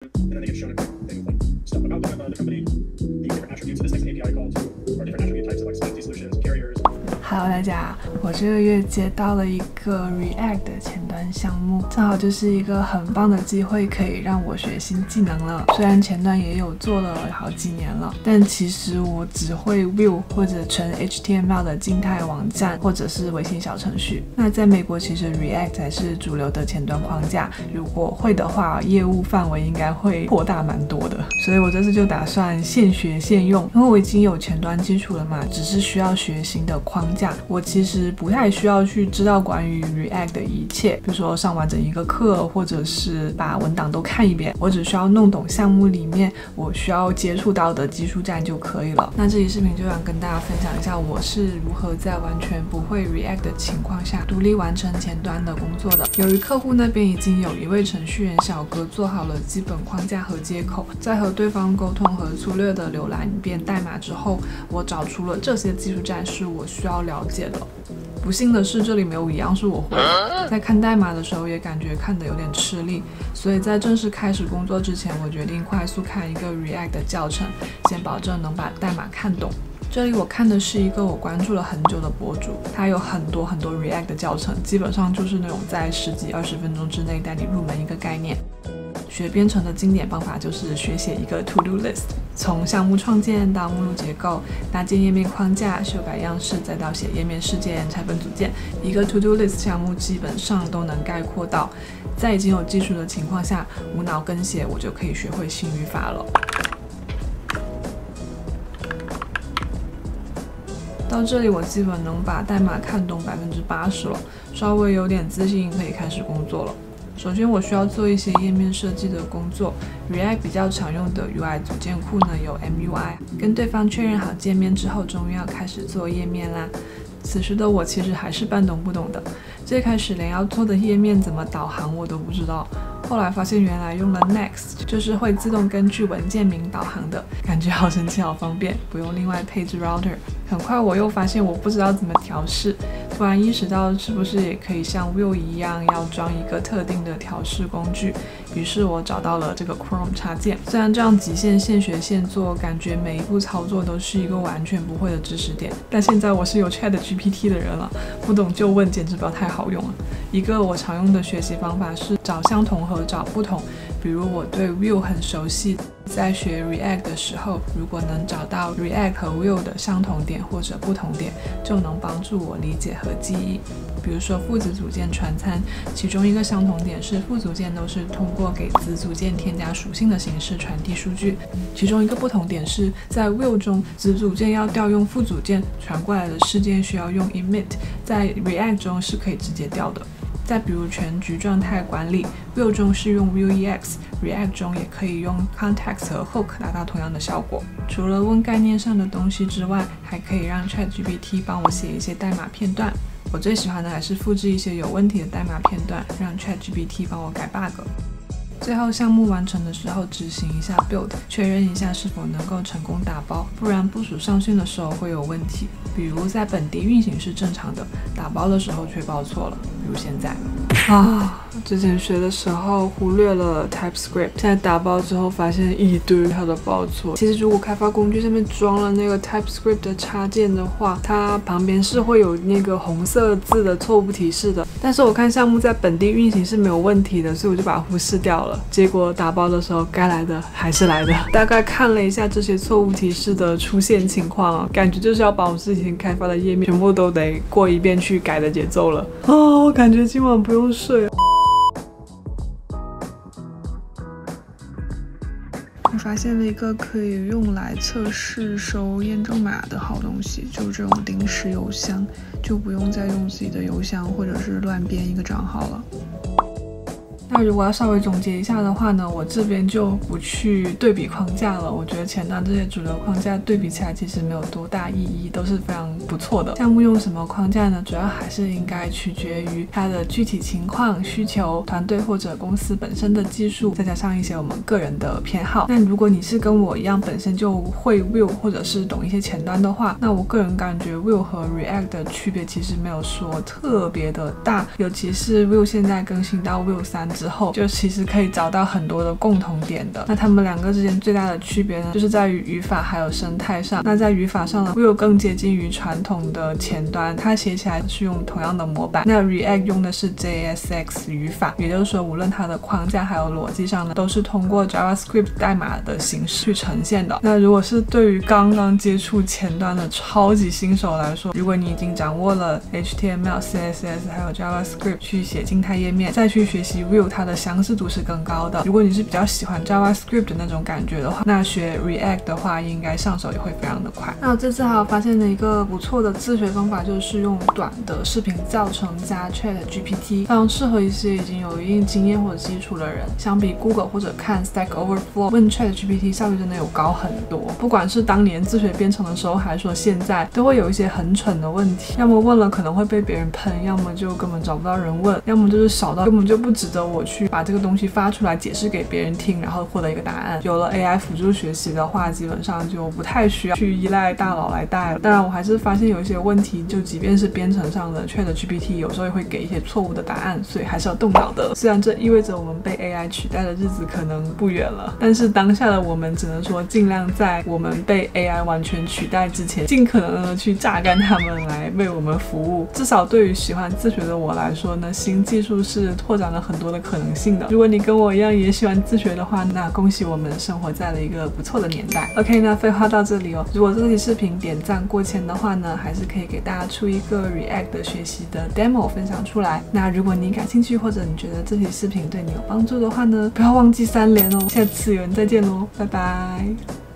and then they get shown a quick thing with like stuff about the company, the different attributes of this next API call to, or different attribute types of like specialty solutions, carriers. Hello， 大家，我这个月接到了一个 React 的前端项目，正好就是一个很棒的机会，可以让我学新技能了。虽然前端也有做了好几年了，但其实我只会 Vue 或者纯 HTML 的静态网站，或者是微信小程序。那在美国，其实 React 才是主流的前端框架，如果会的话，业务范围应该会扩大蛮多的。所以我这次就打算现学现用，因为我已经有前端基础了嘛，只是需要学新的框架。我其实不太需要去知道关于 React 的一切，比如说上完整一个课，或者是把文档都看一遍，我只需要弄懂项目里面我需要接触到的技术站就可以了。那这期视频就想跟大家分享一下我是如何在完全不会 React 的情况下独立完成前端的工作的。由于客户那边已经有一位程序员小哥做好了基本框架和接口，在和对方沟通和粗略的浏览一遍代码之后，我找出了这些技术站是我需要了解的。不幸的是，这里没有一样是我会的。在看代码的时候也感觉看得有点吃力，所以在正式开始工作之前，我决定快速看一个 React 的教程，先保证能把代码看懂。这里我看的是一个我关注了很久的博主，他有很多 React 的教程，基本上就是那种在10几20分钟之内带你入门一个概念。学编程的经典方法就是学写一个 to do list， 从项目创建到目录结构，搭建页面框架，修改样式，再到写页面事件、拆分组件，一个 to do list 项目基本上都能概括到。在已经有基础的情况下，无脑跟写，我就可以学会新语法了。到这里我基本能把代码看懂80%了，稍微有点自信可以开始工作了。首先我需要做一些页面设计的工作， React 比较常用的 UI 组件库呢有 MUI， 跟对方确认好界面之后，终于要开始做页面啦。此时的我其实还是半懂不懂的，最开始连要做的页面怎么导航我都不知道，后来发现原来用了 Next， 就是会自动根据文件名导航的，感觉好神奇好方便，不用另外配置 router。 很快我又发现我不知道怎么调试，突然意识到是不是也可以像 Vue 一样要装一个特定的调试工具，于是我找到了这个 Chrome 插件。虽然这样极限现学现做，感觉每一步操作都是一个完全不会的知识点，但现在我是有 ChatGPT 的人了，不懂就问简直不要太好用了。一个我常用的学习方法是找相同和找不同，比如我对 Vue 很熟悉，在学 React 的时候，如果能找到 React 和 Vue 的相同点或者不同点，就能帮助我理解和记忆。比如说父子组件传参，其中一个相同点是父组件都是通过给子组件添加属性的形式传递数据，其中一个不同点是在 Vue 中，子组件要调用父组件传过来的事件需要用 emit， 在 React 中是可以直接调的。再比如全局状态管理， Vue 中是用 Vuex， React 中也可以用 Context 和 Hook 达到同样的效果。除了问概念上的东西之外，还可以让 ChatGPT 帮我写一些代码片段。我最喜欢的还是复制一些有问题的代码片段，让 ChatGPT 帮我改 bug。最后项目完成的时候执行一下 build， 确认一下是否能够成功打包，不然部署上线的时候会有问题，比如在本地运行是正常的，打包的时候却报错了，比如现在。之前学的时候忽略了 TypeScript， 现在打包之后发现一堆它的报错。其实如果开发工具上面装了那个 TypeScript 的插件的话，它旁边是会有那个红色字的错误提示的，但是我看项目在本地运行是没有问题的，所以我就把它忽视掉了。结果打包的时候该来的还是来的。大概看了一下这些错误提示的出现情况，感觉就是要把我之前开发的页面全部都得过一遍去改的节奏了。我感觉今晚不用睡了。我发现了一个可以用来测试收验证码的好东西，就是这种临时邮箱，就不用再用自己的邮箱或者是乱编一个账号了。那如果要稍微总结一下的话呢，我这边就不去对比框架了。我觉得前端这些主流框架对比起来其实没有多大意义，都是非常不错的。项目用什么框架呢？主要还是应该取决于它的具体情况、需求、团队或者公司本身的技术，再加上一些我们个人的偏好。那如果你是跟我一样本身就会 Vue 或者是懂一些前端的话，那我个人感觉 Vue 和 React 的区别其实没有说特别的大，尤其是 Vue 现在更新到 Vue 3之后，就其实可以找到很多的共同点的。那他们两个之间最大的区别呢，就是在于语法还有生态上。那在语法上呢 ，Vue 更接近于传统的前端，它写起来是用同样的模板。那 React 用的是 JSX 语法，也就是说，无论它的框架还有逻辑上呢，都是通过 JavaScript 代码的形式去呈现的。那如果是对于刚刚接触前端的超级新手来说，如果你已经掌握了 HTML、CSS 还有 JavaScript 去写静态页面，再去学习 Vue， 它的相似度是更高的。如果你是比较喜欢 JavaScript 的那种感觉的话，那学 React 的话，应该上手也会非常的快。那我这次还有发现的一个不错的自学方法，就是用短的视频教程加 ChatGPT， 非常适合一些已经有一定经验或者基础的人。相比 Google 或者看 Stack Overflow， 问 ChatGPT 效率真的有高很多。不管是当年自学编程的时候，还是说现在，都会有一些很蠢的问题，要么问了可能会被别人喷，要么就根本找不到人问，要么就是少到根本就不值得我去把这个东西发出来解释给别人听，然后获得一个答案。有了 AI 辅助学习的话，基本上就不太需要去依赖大佬来带了。当然，我还是发现有一些问题，就即便是编程上的 ChatGPT， 有时候也会给一些错误的答案，所以还是要动脑的。虽然这意味着我们被 AI 取代的日子可能不远了，但是当下的我们只能说尽量在我们被 AI 完全取代之前，尽可能的去榨干他们来为我们服务。至少对于喜欢自学的我来说呢，新技术是拓展了很多的可能性的。如果你跟我一样也喜欢自学的话，那恭喜我们生活在了一个不错的年代。OK， 那废话到这里哦。如果这期视频点赞过千的话呢，还是可以给大家出一个 React 的学习的 demo 分享出来。那如果你感兴趣，或者你觉得这期视频对你有帮助的话呢，不要忘记3连哦。下次有人再见喽，拜拜。